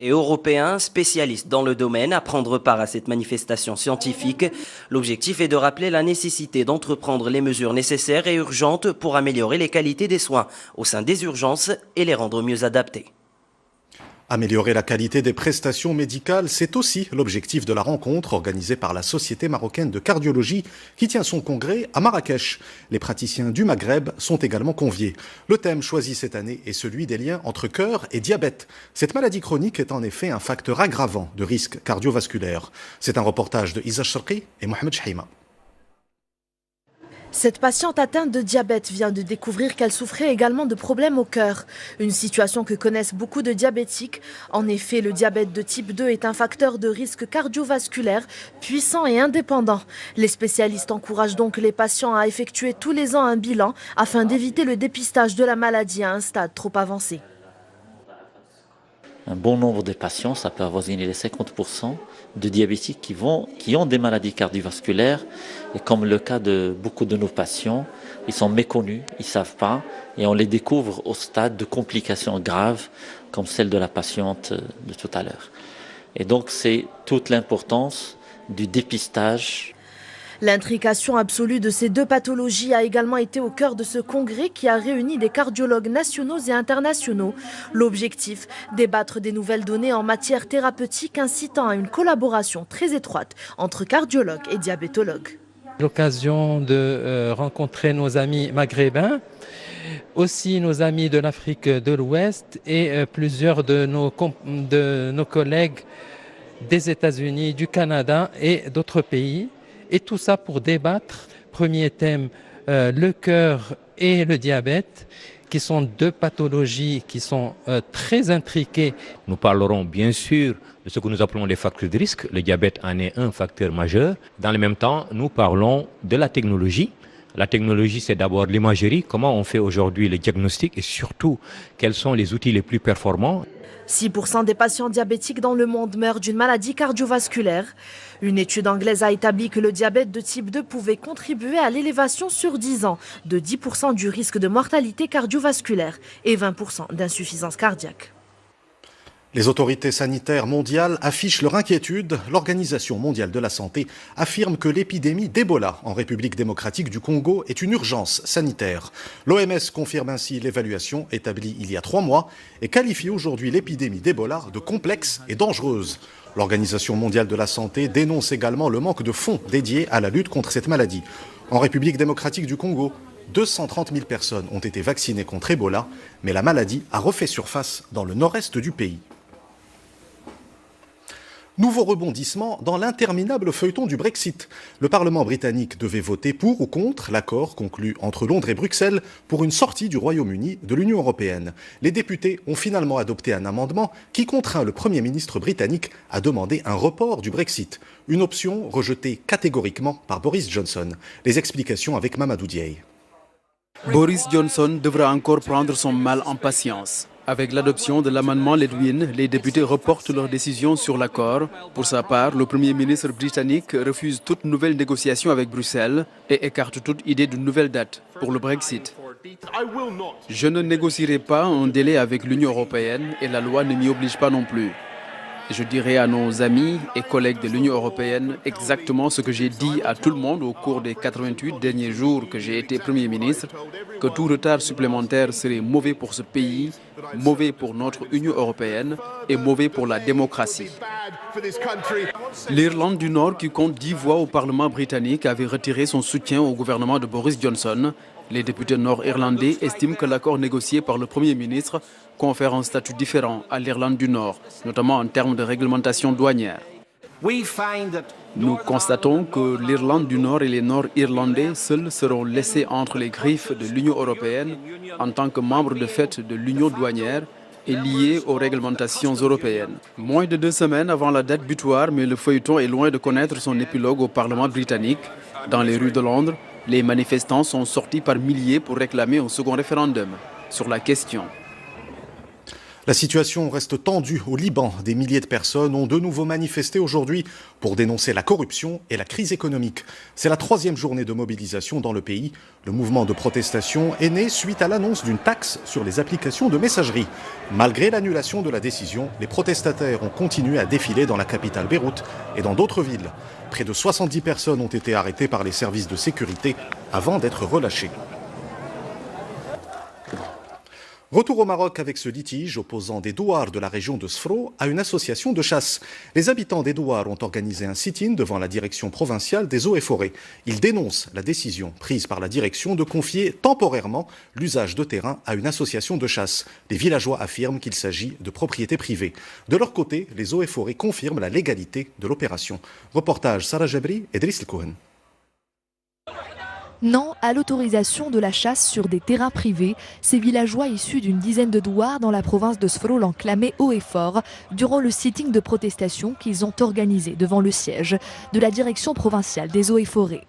Et européens spécialistes dans le domaine à prendre part à cette manifestation scientifique. L'objectif est de rappeler la nécessité d'entreprendre les mesures nécessaires et urgentes pour améliorer les qualités des soins au sein des urgences et les rendre mieux adaptés. Améliorer la qualité des prestations médicales, c'est aussi l'objectif de la rencontre organisée par la Société marocaine de cardiologie qui tient son congrès à Marrakech. Les praticiens du Maghreb sont également conviés. Le thème choisi cette année est celui des liens entre cœur et diabète. Cette maladie chronique est en effet un facteur aggravant de risque cardiovasculaire. C'est un reportage de Isa Sharqi et Mohamed Chahima. Cette patiente atteinte de diabète vient de découvrir qu'elle souffrait également de problèmes au cœur. Une situation que connaissent beaucoup de diabétiques. En effet, le diabète de type 2 est un facteur de risque cardiovasculaire puissant et indépendant. Les spécialistes encouragent donc les patients à effectuer tous les ans un bilan afin d'éviter le dépistage de la maladie à un stade trop avancé. Un bon nombre de patients, ça peut avoisiner les 50% de diabétiques qui ont des maladies cardiovasculaires. Et comme le cas de beaucoup de nos patients, ils sont méconnus, ils ne savent pas, et on les découvre au stade de complications graves, comme celle de la patiente de tout à l'heure. Et donc c'est toute l'importance du dépistage. L'intrication absolue de ces deux pathologies a également été au cœur de ce congrès qui a réuni des cardiologues nationaux et internationaux. L'objectif, débattre des nouvelles données en matière thérapeutique incitant à une collaboration très étroite entre cardiologues et diabétologues. L'occasion de rencontrer nos amis maghrébins, aussi nos amis de l'Afrique de l'Ouest et plusieurs de nos collègues des États-Unis, du Canada et d'autres pays. Et tout ça pour débattre, premier thème, le cœur et le diabète, qui sont deux pathologies qui sont très intriquées. Nous parlerons bien sûr de ce que nous appelons les facteurs de risque. Le diabète en est un facteur majeur. Dans le même temps, nous parlons de la technologie. La technologie, c'est d'abord l'imagerie, comment on fait aujourd'hui le diagnostic et surtout, quels sont les outils les plus performants. 6% des patients diabétiques dans le monde meurent d'une maladie cardiovasculaire. Une étude anglaise a établi que le diabète de type 2 pouvait contribuer à l'élévation sur 10 ans de 10% du risque de mortalité cardiovasculaire et 20% d'insuffisance cardiaque. Les autorités sanitaires mondiales affichent leur inquiétude. L'Organisation mondiale de la santé affirme que l'épidémie d'Ebola en République démocratique du Congo est une urgence sanitaire. L'OMS confirme ainsi l'évaluation établie il y a 3 mois et qualifie aujourd'hui l'épidémie d'Ebola de complexe et dangereuse. L'Organisation mondiale de la santé dénonce également le manque de fonds dédiés à la lutte contre cette maladie. En République démocratique du Congo, 230 000 personnes ont été vaccinées contre Ebola, mais la maladie a refait surface dans le nord-est du pays. Nouveau rebondissement dans l'interminable feuilleton du Brexit. Le Parlement britannique devait voter pour ou contre l'accord conclu entre Londres et Bruxelles pour une sortie du Royaume-Uni de l'Union européenne. Les députés ont finalement adopté un amendement qui contraint le Premier ministre britannique à demander un report du Brexit. Une option rejetée catégoriquement par Boris Johnson. Les explications avec Mamadou Diaye. Boris Johnson devra encore prendre son mal en patience. Avec l'adoption de l'amendement Ledwin, les députés reportent leur décision sur l'accord. Pour sa part, le Premier ministre britannique refuse toute nouvelle négociation avec Bruxelles et écarte toute idée de nouvelle date pour le Brexit. Je ne négocierai pas un délai avec l'Union européenne et la loi ne m'y oblige pas non plus. Je dirai à nos amis et collègues de l'Union européenne exactement ce que j'ai dit à tout le monde au cours des 88 derniers jours que j'ai été Premier ministre, que tout retard supplémentaire serait mauvais pour ce pays, mauvais pour notre Union européenne et mauvais pour la démocratie. L'Irlande du Nord, qui compte 10 voix au Parlement britannique, avait retiré son soutien au gouvernement de Boris Johnson. Les députés nord-irlandais estiment que l'accord négocié par le Premier ministre confère un statut différent à l'Irlande du Nord, notamment en termes de réglementation douanière. Nous constatons que l'Irlande du Nord et les Nord-Irlandais seuls seront laissés entre les griffes de l'Union européenne en tant que membres de fait de l'Union douanière et liés aux réglementations européennes. Moins de 2 semaines avant la date butoir, mais le feuilleton est loin de connaître son épilogue au Parlement britannique. Dans les rues de Londres, les manifestants sont sortis par milliers pour réclamer un second référendum sur la question. La situation reste tendue au Liban. Des milliers de personnes ont de nouveau manifesté aujourd'hui pour dénoncer la corruption et la crise économique. C'est la 3e journée de mobilisation dans le pays. Le mouvement de protestation est né suite à l'annonce d'une taxe sur les applications de messagerie. Malgré l'annulation de la décision, les protestataires ont continué à défiler dans la capitale Beyrouth et dans d'autres villes. Près de 70 personnes ont été arrêtées par les services de sécurité avant d'être relâchées. Retour au Maroc avec ce litige opposant des douars de la région de Sfro à une association de chasse. Les habitants des douars ont organisé un sit-in devant la direction provinciale des eaux et forêts. Ils dénoncent la décision prise par la direction de confier temporairement l'usage de terrain à une association de chasse. Les villageois affirment qu'il s'agit de propriété privée. De leur côté, les eaux et forêts confirment la légalité de l'opération. Reportage Sarah Jabri et Driss El Cohen. Non à l'autorisation de la chasse sur des terrains privés. Ces villageois issus d'une dizaine de douars dans la province de Sfro l'ont clamé haut et fort durant le sitting de protestation qu'ils ont organisé devant le siège de la direction provinciale des eaux et forêts.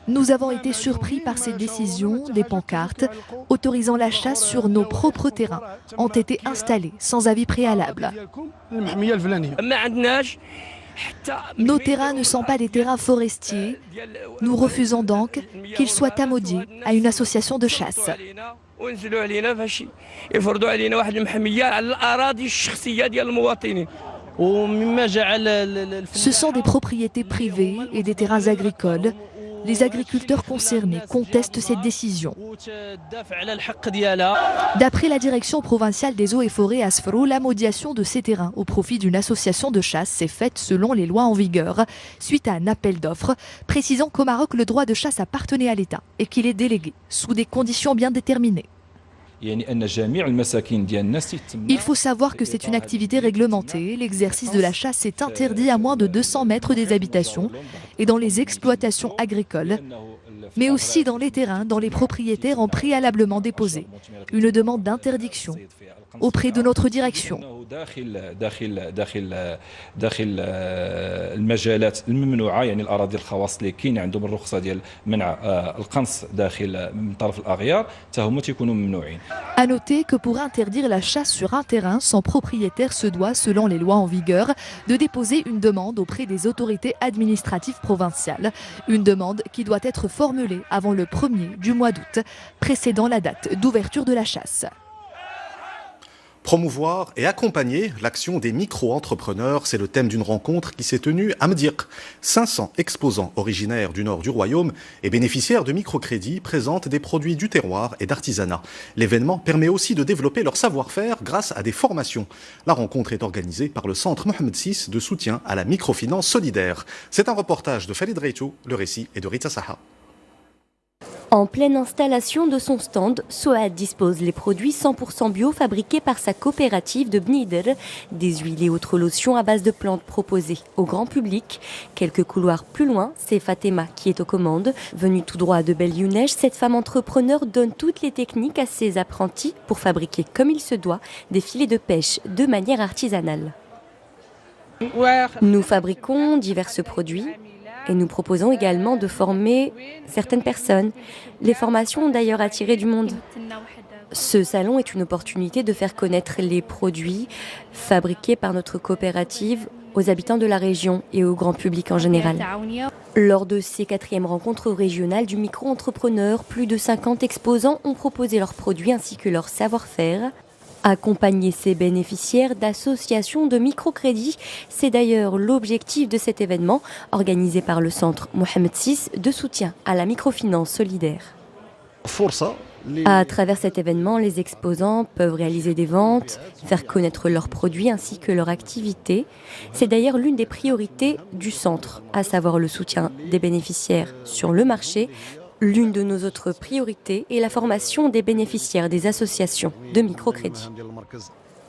Nous avons été surpris par cette décision. Des pancartes autorisant la chasse sur nos propres terrains ont été installées sans avis préalable. Nos terrains ne sont pas des terrains forestiers. Nous refusons donc qu'ils soient amodiés à une association de chasse. Ce sont des propriétés privées et des terrains agricoles. Les agriculteurs concernés contestent cette décision. D'après la direction provinciale des eaux et forêts à Sfro, l'amodiation de ces terrains au profit d'une association de chasse s'est faite selon les lois en vigueur, suite à un appel d'offres, précisant qu'au Maroc, le droit de chasse appartenait à l'État et qu'il est délégué sous des conditions bien déterminées. Il faut savoir que c'est une activité réglementée. L'exercice de la chasse est interdit à moins de 200 mètres des habitations et dans les exploitations agricoles, mais aussi dans les terrains dont les propriétaires ont préalablement déposé une demande d'interdiction auprès de notre direction. À noter que pour interdire la chasse sur un terrain, son propriétaire se doit, selon les lois en vigueur, de déposer une demande auprès des autorités administratives provinciales. Une demande qui doit être formulée avant le 1er du mois d'août, précédant la date d'ouverture de la chasse. Promouvoir et accompagner l'action des micro-entrepreneurs, c'est le thème d'une rencontre qui s'est tenue à Mdirk. 500 exposants originaires du nord du royaume et bénéficiaires de microcrédits présentent des produits du terroir et d'artisanat. L'événement permet aussi de développer leur savoir-faire grâce à des formations. La rencontre est organisée par le Centre Mohamed VI de soutien à la microfinance solidaire. C'est un reportage de Farid Reitou, le récit est de Rita Saha. En pleine installation de son stand, Soad dispose les produits 100% bio fabriqués par sa coopérative de Bnider, des huiles et autres lotions à base de plantes proposées au grand public. Quelques couloirs plus loin, c'est Fatima qui est aux commandes. Venue tout droit de Bel-Younej, cette femme entrepreneur donne toutes les techniques à ses apprentis pour fabriquer comme il se doit des filets de pêche de manière artisanale. Nous fabriquons divers produits. Et nous proposons également de former certaines personnes. Les formations ont d'ailleurs attiré du monde. Ce salon est une opportunité de faire connaître les produits fabriqués par notre coopérative aux habitants de la région et au grand public en général. Lors de ces 4e rencontres régionales du micro-entrepreneur, plus de 50 exposants ont proposé leurs produits ainsi que leur savoir-faire. Accompagner ces bénéficiaires d'associations de microcrédits, c'est d'ailleurs l'objectif de cet événement organisé par le Centre Mohamed VI de soutien à la microfinance solidaire. À travers cet événement, les exposants peuvent réaliser des ventes, faire connaître leurs produits ainsi que leur activité. C'est d'ailleurs l'une des priorités du centre, à savoir le soutien des bénéficiaires sur le marché. L'une de nos autres priorités est la formation des bénéficiaires des associations de microcrédit.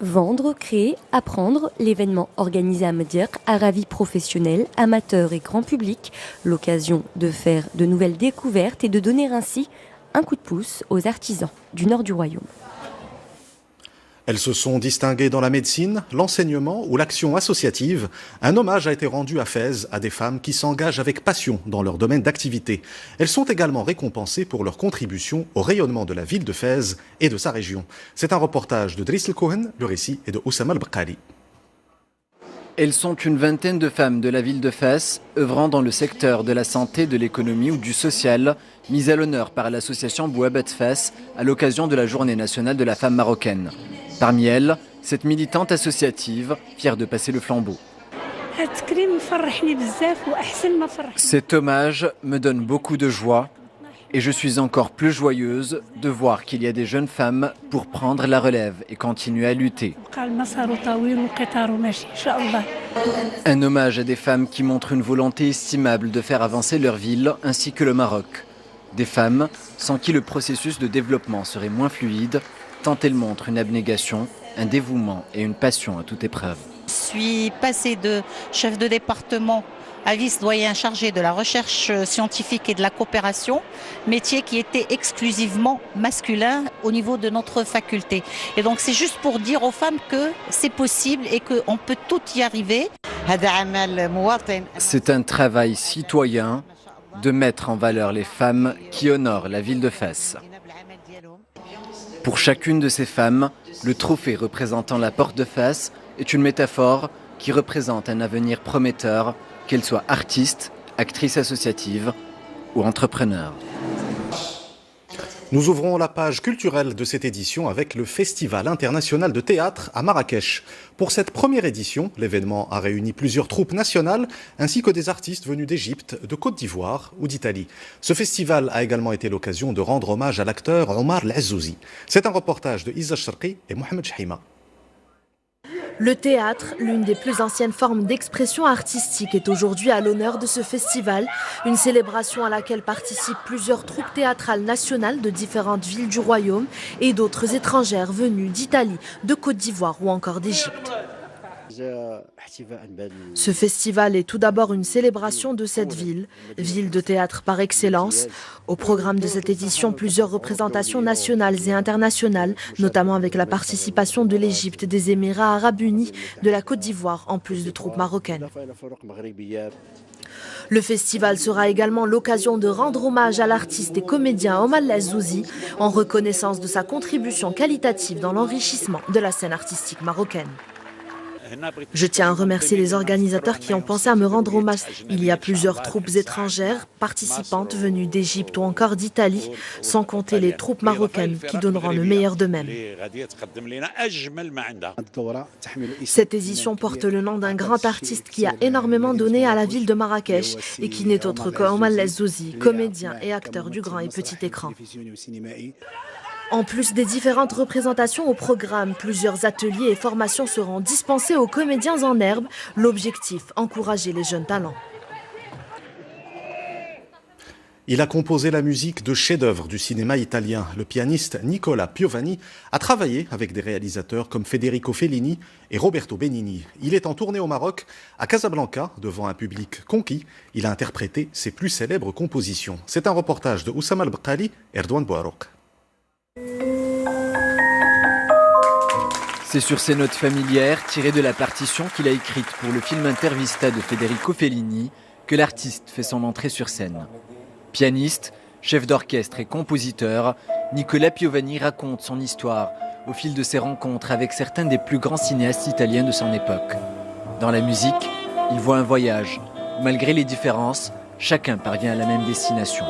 Vendre, créer, apprendre, l'événement organisé à Mdirk a ravi professionnels, amateurs et grand public, l'occasion de faire de nouvelles découvertes et de donner ainsi un coup de pouce aux artisans du nord du royaume. Elles se sont distinguées dans la médecine, l'enseignement ou l'action associative. Un hommage a été rendu à Fès à des femmes qui s'engagent avec passion dans leur domaine d'activité. Elles sont également récompensées pour leur contribution au rayonnement de la ville de Fès et de sa région. C'est un reportage de Driss El Cohen, le récit est de Oussama Al-Baqali. Elles sont une vingtaine de femmes de la ville de Fès, œuvrant dans le secteur de la santé, de l'économie ou du social, mises à l'honneur par l'association Bouabat Fès à l'occasion de la Journée nationale de la femme marocaine. Parmi elles, cette militante associative, fière de passer le flambeau. Cet hommage me donne beaucoup de joie et je suis encore plus joyeuse de voir qu'il y a des jeunes femmes pour prendre la relève et continuer à lutter. Un hommage à des femmes qui montrent une volonté estimable de faire avancer leur ville ainsi que le Maroc. Des femmes sans qui le processus de développement serait moins fluide, tant elles montrent une abnégation, un dévouement et une passion à toute épreuve. Je suis passée de chef de département à vice-doyen chargé de la recherche scientifique et de la coopération, métier qui était exclusivement masculin au niveau de notre faculté. Et donc c'est juste pour dire aux femmes que c'est possible et qu'on peut tout y arriver. C'est un travail citoyen de mettre en valeur les femmes qui honorent la ville de Fès. Pour chacune de ces femmes, le trophée représentant la porte de Fès est une métaphore qui représente un avenir prometteur, qu'elle soit artiste, actrice associative ou entrepreneur. Nous ouvrons la page culturelle de cette édition avec le Festival international de théâtre à Marrakech. Pour cette première édition, l'événement a réuni plusieurs troupes nationales ainsi que des artistes venus d'Égypte, de Côte d'Ivoire ou d'Italie. Ce festival a également été l'occasion de rendre hommage à l'acteur Omar El-Azzouzi. C'est un reportage de Isa Sharqi et Mohamed Chahima. Le théâtre, l'une des plus anciennes formes d'expression artistique, est aujourd'hui à l'honneur de ce festival. Une célébration à laquelle participent plusieurs troupes théâtrales nationales de différentes villes du royaume et d'autres étrangères venues d'Italie, de Côte d'Ivoire ou encore d'Égypte. Ce festival est tout d'abord une célébration de cette ville de théâtre par excellence. Au programme de cette édition, plusieurs représentations nationales et internationales, notamment avec la participation de l'Égypte, des Émirats arabes unis, de la Côte d'Ivoire, en plus de troupes marocaines. Le festival sera également l'occasion de rendre hommage à l'artiste et comédien Omar El-Azzouzi en reconnaissance de sa contribution qualitative dans l'enrichissement de la scène artistique marocaine. Je tiens à remercier les organisateurs qui ont pensé à me rendre hommage. Il y a plusieurs troupes étrangères participantes venues d'Égypte ou encore d'Italie, sans compter les troupes marocaines qui donneront le meilleur d'eux-mêmes. Cette édition porte le nom d'un grand artiste qui a énormément donné à la ville de Marrakech et qui n'est autre que Omar El-Azzouzi, comédien et acteur du grand et petit écran. En plus des différentes représentations au programme, plusieurs ateliers et formations seront dispensés aux comédiens en herbe. L'objectif, encourager les jeunes talents. Il a composé la musique de chefs-d'œuvre du cinéma italien. Le pianiste Nicola Piovani a travaillé avec des réalisateurs comme Federico Fellini et Roberto Benigni. Il est en tournée au Maroc, à Casablanca, devant un public conquis. Il a interprété ses plus célèbres compositions. C'est un reportage de Oussama Al-Baqali et Erdogan Bouarouk. C'est sur ces notes familières, tirées de la partition qu'il a écrite pour le film Intervista de Federico Fellini, que l'artiste fait son entrée sur scène. Pianiste, chef d'orchestre et compositeur, Nicola Piovani raconte son histoire au fil de ses rencontres avec certains des plus grands cinéastes italiens de son époque. Dans la musique, il voit un voyage. Malgré les différences, chacun parvient à la même destination.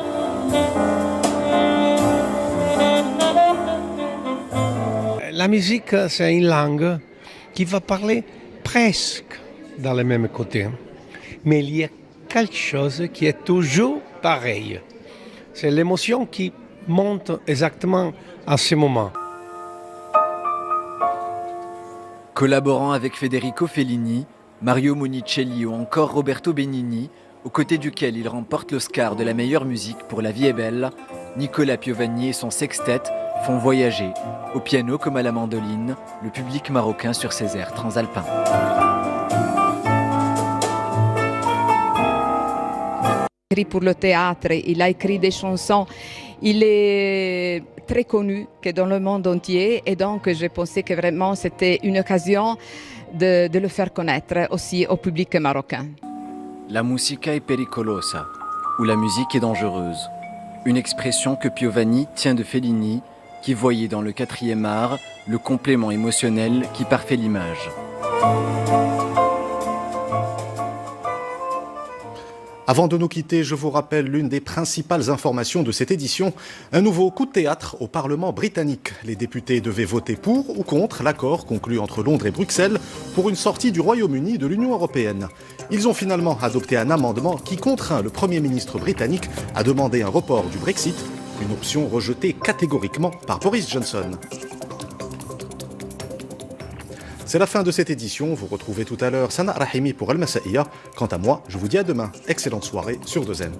La musique, c'est une langue qui va parler presque dans le même côté. Mais il y a quelque chose qui est toujours pareil. C'est l'émotion qui monte exactement à ce moment. Collaborant avec Federico Fellini, Mario Monicelli ou encore Roberto Benigni, aux côtés duquel il remporte l'Oscar de la meilleure musique pour La vie est belle, Nicola Piovani et son sextet font voyager, au piano comme à la mandoline, le public marocain sur ses airs transalpins. Pour le théâtre, il a écrit des chansons. Il est très connu que dans le monde entier et donc je pensais que vraiment c'était une occasion de le faire connaître aussi au public marocain. La musica è pericolosa, ou la musique est dangereuse. Une expression que Piovani tient de Fellini, qui voyait dans le 4e art le complément émotionnel qui parfait l'image. Avant de nous quitter, je vous rappelle l'une des principales informations de cette édition. Un nouveau coup de théâtre au Parlement britannique. Les députés devaient voter pour ou contre l'accord conclu entre Londres et Bruxelles pour une sortie du Royaume-Uni de l'Union européenne. Ils ont finalement adopté un amendement qui contraint le Premier ministre britannique à demander un report du Brexit, une option rejetée catégoriquement par Boris Johnson. C'est la fin de cette édition. Vous retrouvez tout à l'heure Sana Rahimi pour Al-Masaiya. Quant à moi, je vous dis à demain. Excellente soirée sur 2M.